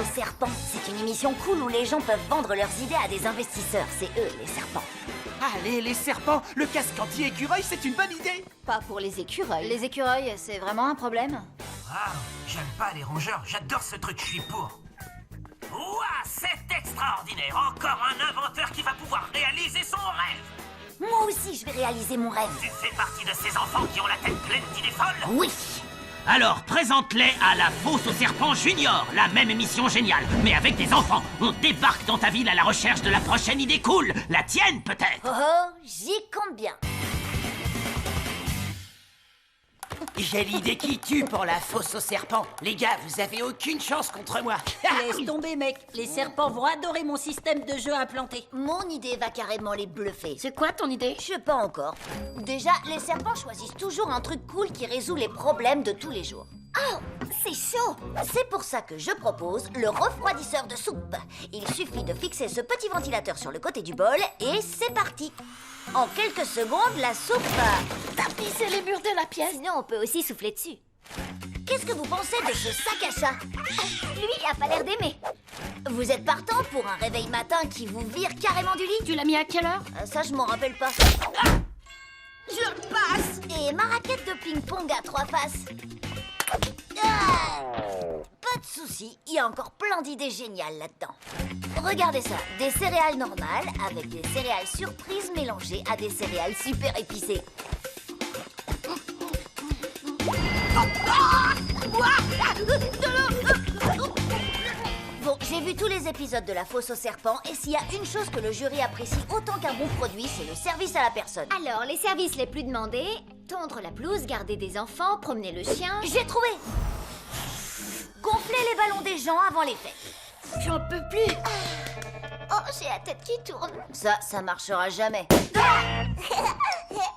aux serpents. C'est une émission cool où les gens peuvent vendre leurs idées à des investisseurs. C'est eux, les serpents. Allez, les serpents, le casque anti-écureuil, c'est une bonne idée. Pas pour les écureuils. Les écureuils, c'est vraiment un problème? Ah, j'aime pas les rongeurs, j'adore ce truc, je suis pour. Ouah, c'est extraordinaire. Encore un inventeur qui va pouvoir réaliser son rêve. Moi aussi, je vais réaliser mon rêve. Tu fais partie de ces enfants qui ont la tête pleine d'idées folles? Oui. Alors, présente-les à la Fosse aux Serpents Junior, la même émission géniale, mais avec des enfants. On débarque dans ta ville à la recherche de la prochaine idée cool. La tienne, peut-être. Oh, j'y compte bien. J'ai l'idée qui tue pour la fosse aux serpents. Les gars, vous avez aucune chance contre moi. Laisse tomber, mec. Les serpents vont adorer mon système de jeu implanté. Mon idée va carrément les bluffer. C'est quoi ton idée? Je sais pas encore. Déjà, les serpents choisissent toujours un truc cool qui résout les problèmes de tous les jours. Oh, c'est chaud! C'est pour ça que je propose le refroidisseur de soupe. Il suffit de fixer ce petit ventilateur sur le côté du bol et c'est parti. En quelques secondes, la soupe va Tapisser les murs de la pièce. Sinon, on peut aussi souffler dessus. Qu'est-ce que vous pensez de ce sac à chat? Lui, il a pas l'air d'aimer. Vous êtes partant pour un réveil matin qui vous vire carrément du lit? Tu l'as mis à quelle heure? Ça, je m'en rappelle pas. Je passe! Et ma raquette de ping-pong à 3 faces. Pas de soucis, il y a encore plein d'idées géniales là-dedans. Regardez ça, des céréales normales avec des céréales surprises mélangées à des céréales super épicées. Bon, j'ai vu tous les épisodes de la Fosse aux serpents et s'il y a une chose que le jury apprécie autant qu'un bon produit, c'est le service à la personne. Alors, les services les plus demandés, tondre la pelouse, garder des enfants, promener le chien... J'ai trouvé! Gonfler les ballons des gens avant les fêtes. J'en peux plus. Oh, j'ai la tête qui tourne. Ça marchera jamais.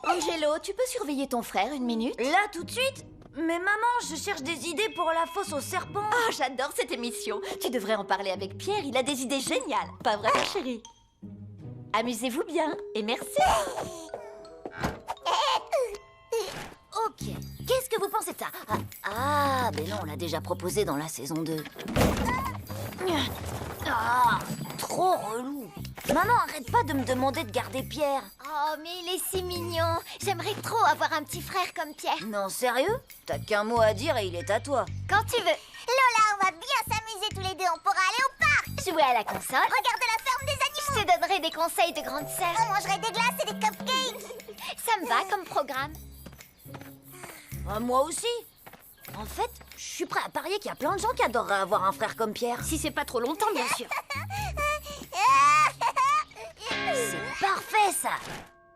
Angelo, tu peux surveiller ton frère une minute? Là, tout de suite? Mais maman, je cherche des idées pour la fosse aux serpents. Ah, j'adore cette émission. Tu devrais en parler avec Pierre, il a des idées géniales. Pas vrai, ma chérie? Amusez-vous bien et merci. Ok, qu'est-ce que vous pensez de ça? Mais non, on l'a déjà proposé dans la saison 2. Ah, trop relou. Maman, arrête pas de me demander de garder Pierre. Oh, mais il est si mignon. J'aimerais trop avoir un petit frère comme Pierre. Non, sérieux? T'as qu'un mot à dire et il est à toi. Quand tu veux. Lola, on va bien s'amuser tous les deux. On pourra aller au parc. Jouer à la console. Regarder la ferme des Je animaux. te donnerai des conseils de grande sœur. On mangerait des glaces et des cupcakes. Ça me va comme programme. Moi aussi. En fait, je suis prêt à parier qu'il y a plein de gens qui adoreraient avoir un frère comme Pierre. Si c'est pas trop longtemps, bien sûr. C'est parfait, ça.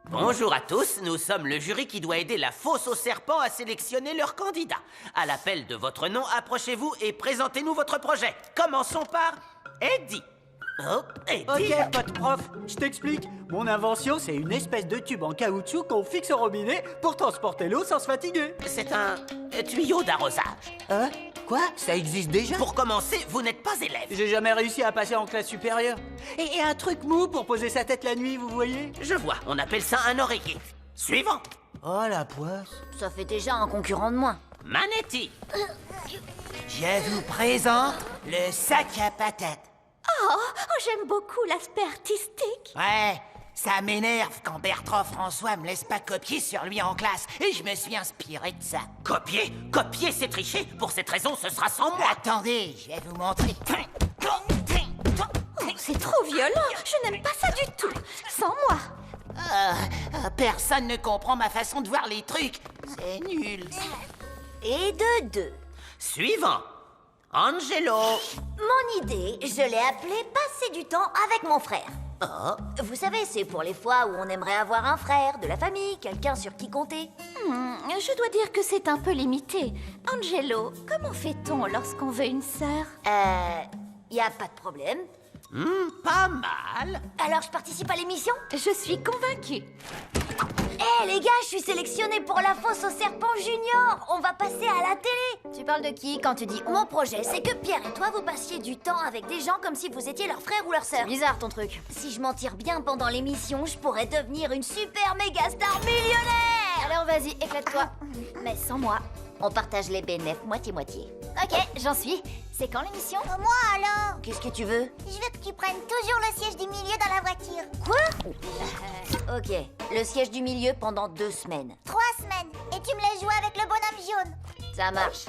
Bonjour à tous, nous sommes le jury qui doit aider la fosse aux serpents à sélectionner leurs candidats. À l'appel de votre nom, approchez-vous et présentez-nous votre projet. Commençons par Eddie. Oh, Eddie. Ok, pote prof, je t'explique. Mon invention, c'est une espèce de tube en caoutchouc qu'on fixe au robinet pour transporter l'eau sans se fatiguer. C'est un tuyau d'arrosage. Hein? Quoi? Ça existe déjà? Pour commencer, vous n'êtes pas élève. J'ai jamais réussi à passer en classe supérieure. Et un truc mou pour poser sa tête la nuit, vous voyez? Je vois, on appelle ça un oreiller. Suivant. Oh, la poisse. Ça fait déjà un concurrent de moins. Manetti. Je vous présente le sac à patates. Oh, j'aime beaucoup l'aspect artistique. Ouais, ça m'énerve quand Bertrand François me laisse pas copier sur lui en classe. Et je me suis inspiré de ça. Copier? Copier, c'est tricher. Pour cette raison, ce sera sans moi. Attendez, je vais vous montrer. Oh, c'est trop violent. Je n'aime pas ça du tout. Sans moi. Personne ne comprend ma façon de voir les trucs. C'est nul. Et de 2. Suivant. Angelo. Mon idée, je l'ai appelée passer du temps avec mon frère. Vous savez, c'est pour les fois où on aimerait avoir un frère, de la famille, quelqu'un sur qui compter. Je dois dire que c'est un peu limité. Angelo, comment fait-on lorsqu'on veut une sœur? Y a pas de problème. Pas mal. Alors je participe à l'émission? Je suis convaincue. Les gars, je suis sélectionnée pour la fosse aux serpents junior. On va passer à la télé. Tu parles de qui quand tu dis on? Mon projet, c'est que Pierre et toi, vous passiez du temps avec des gens comme si vous étiez leur frère ou leur sœur. Bizarre ton truc. Si je m'en tire bien pendant l'émission, je pourrais devenir une super méga star millionnaire. Alors vas-y, éclate-toi. Mais sans moi. On partage les bénéfices moitié-moitié. Ok, j'en suis. C'est quand l'émission? Moi alors? Qu'est-ce que tu veux? Je veux que tu prennes toujours le siège du milieu dans la voiture. Quoi? Ok, le siège du milieu pendant 2 semaines. 3 semaines. Et tu me laisses jouer avec le bonhomme jaune. Ça marche.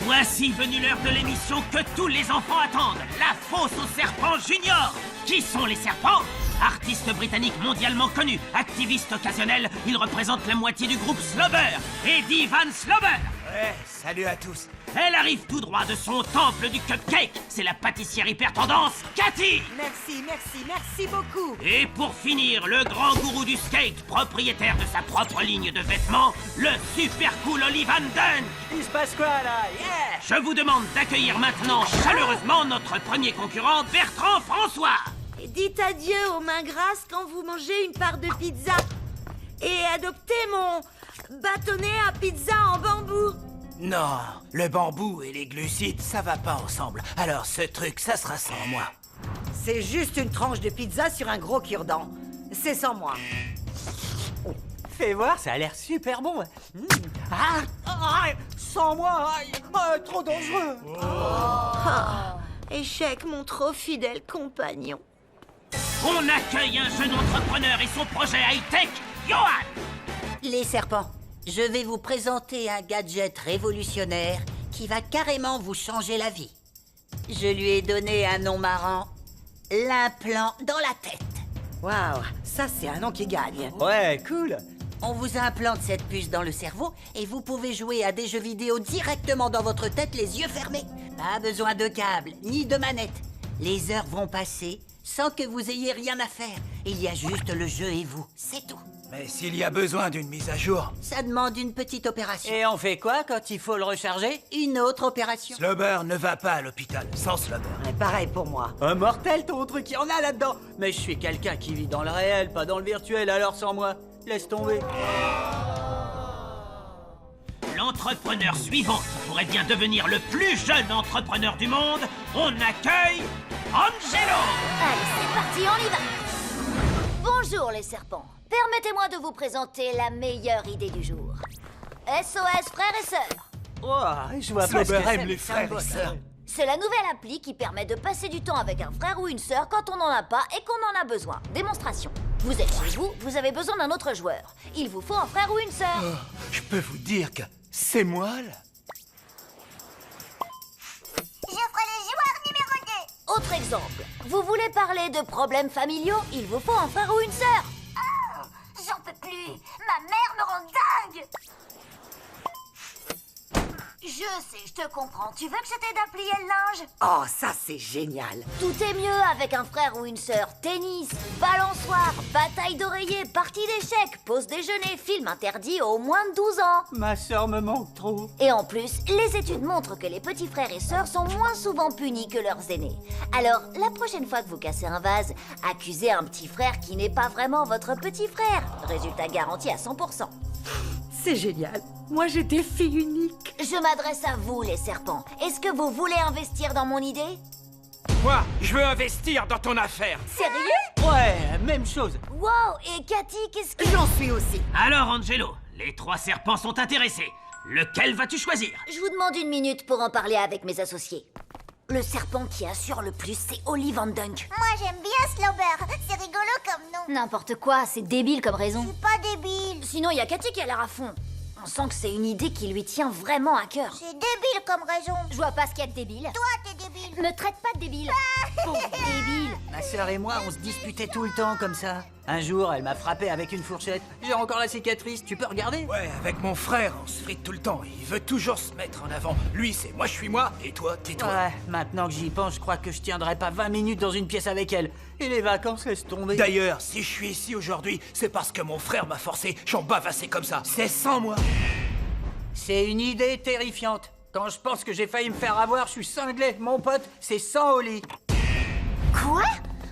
Voici venue l'heure de l'émission que tous les enfants attendent. La fosse aux serpents junior. Qui sont les serpents? Artistes britanniques mondialement connus, activistes occasionnels, ils représentent la moitié du groupe Slobber, Eddie Van Slobber. Ouais, salut à tous. Elle arrive tout droit de son temple du cupcake. C'est la pâtissière hyper tendance, Cathy. Merci beaucoup. Et pour finir, le grand gourou du skate, propriétaire de sa propre ligne de vêtements, le super cool Oli Van Dunk. Il se passe quoi là? Yeah! Je vous demande d'accueillir maintenant chaleureusement notre premier concurrent, Bertrand François. Et dites adieu aux mains grasses quand vous mangez une part de pizza. Et adoptez mon bâtonnet à pizza en bambou. Non, le bambou et les glucides, ça va pas ensemble. Alors ce truc, ça sera sans moi. C'est juste une tranche de pizza sur un gros cure-dent. C'est sans moi. Fais voir, ça a l'air super bon. Sans moi, trop dangereux. Échec, mon trop fidèle compagnon. On accueille un jeune entrepreneur et son projet high-tech, Johan. Les serpents, je vais vous présenter un gadget révolutionnaire qui va carrément vous changer la vie. Je lui ai donné un nom marrant, l'implant dans la tête. Waouh, ça c'est un nom qui gagne. Ouais, cool. On vous implante cette puce dans le cerveau et vous pouvez jouer à des jeux vidéo directement dans votre tête, les yeux fermés. Pas besoin de câble, ni de manette. Les heures vont passer sans que vous ayez rien à faire. Il y a juste le jeu et vous, c'est tout. Mais s'il y a besoin d'une mise à jour, Ça demande une petite opération. Et on fait quoi quand il faut le recharger? Une autre opération. Slobber ne va pas à l'hôpital sans Slobber. Et pareil pour moi. Un mortel ton truc, il y en a là-dedans. Mais je suis quelqu'un qui vit dans le réel, pas dans le virtuel, alors sans moi. Laisse tomber. L'entrepreneur suivant qui pourrait bien devenir le plus jeune entrepreneur du monde, on accueille Angelo. Allez, c'est parti, on y va. Bonjour les serpents. Permettez-moi de vous présenter la meilleure idée du jour. SOS frères et sœurs. Oh, je vois pas ce que Slobber c'est, aime mais les c'est un frères beau et sœurs. C'est la nouvelle appli qui permet de passer du temps avec un frère ou une sœur quand on n'en a pas et qu'on en a besoin. Démonstration. Vous êtes chez vous, vous avez besoin d'un autre joueur. Il vous faut un frère ou une sœur. Je peux vous dire que c'est moi là. Je ferai le joueur numéro 2. Autre exemple. Vous voulez parler de problèmes familiaux? Il vous faut un frère ou une sœur. J'en peux plus. Ma mère me rend dingue. Je sais, je te comprends. Tu veux que je t'aide à plier le linge? Oh, ça c'est génial. Tout est mieux avec un frère ou une sœur. Tennis, balançoire, bataille d'oreiller, partie d'échecs, pause déjeuner, film interdit aux moins de 12 ans. Ma sœur me manque trop. Et en plus, les études montrent que les petits frères et sœurs sont moins souvent punis que leurs aînés. Alors, la prochaine fois que vous cassez un vase, accusez un petit frère qui n'est pas vraiment votre petit frère. Résultat garanti à 100%. C'est génial. Moi j'étais fille unique. Je m'adresse à vous, les serpents. Est-ce que vous voulez investir dans mon idée? Moi, je veux investir dans ton affaire. Sérieux? Ouais, même chose. Wow! Et Cathy, qu'est-ce que... J'en suis aussi. Alors Angelo, les 3 serpents sont intéressés. Lequel vas-tu choisir? Je vous demande 1 minute pour en parler avec mes associés. Le serpent qui assure le plus, c'est Oli Van Dunk. Moi j'aime bien Slobber. C'est rigolo comme nom. N'importe quoi, c'est débile comme raison. Je suis pas débile. Sinon, il y a Cathy qui a l'air à fond. On sent que c'est une idée qui lui tient vraiment à cœur. C'est débile comme raison. Je vois pas ce qu'il y a de débile. Toi t'es débile. Me traite pas de débile. Pauvre débile. Ma sœur et moi, on se disputait tout le temps comme ça. Un jour, elle m'a frappé avec une fourchette. J'ai encore la cicatrice, tu peux regarder? Ouais, avec mon frère, on se frite tout le temps. Il veut toujours se mettre en avant. Lui, c'est moi, je suis moi, et toi, t'es toi. Ouais, maintenant que j'y pense, je crois que je tiendrai pas 20 minutes dans une pièce avec elle. Et les vacances, laisse tomber. D'ailleurs, si je suis ici aujourd'hui, c'est parce que mon frère m'a forcé. J'en bavassais comme ça. C'est sans moi. C'est une idée terrifiante. Quand je pense que j'ai failli me faire avoir, je suis cinglé. Mon pote, c'est sans Oli. Quoi?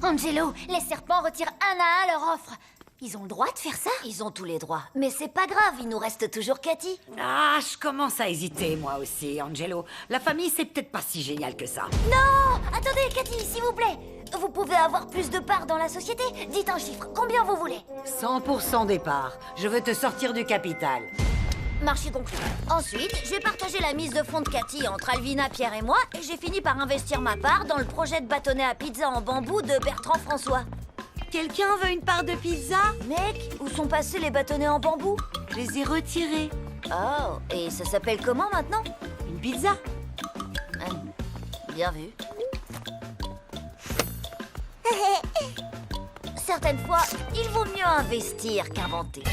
Angelo, les serpents retirent un à un leur offre. Ils ont le droit de faire ça? Ils ont tous les droits. Mais c'est pas grave, il nous reste toujours Cathy. Ah, je commence à hésiter moi aussi, Angelo. La famille c'est peut-être pas si génial que ça. Non! Attendez, Cathy, s'il vous plaît. vous pouvez avoir plus de parts dans la société. Dites un chiffre, combien vous voulez? 100% des parts. Je veux te sortir du capital. Marché conclu. Ensuite, j'ai partagé la mise de fonds de Cathy entre Alvina, Pierre et moi, et j'ai fini par investir ma part dans le projet de bâtonnet à pizza en bambou de Bertrand François. Quelqu'un veut une part de pizza? Mec, où sont passés les bâtonnets en bambou? Je les ai retirés. Oh, et ça s'appelle comment maintenant? Une pizza? Bien vu. Certaines fois, il vaut mieux investir qu'inventer.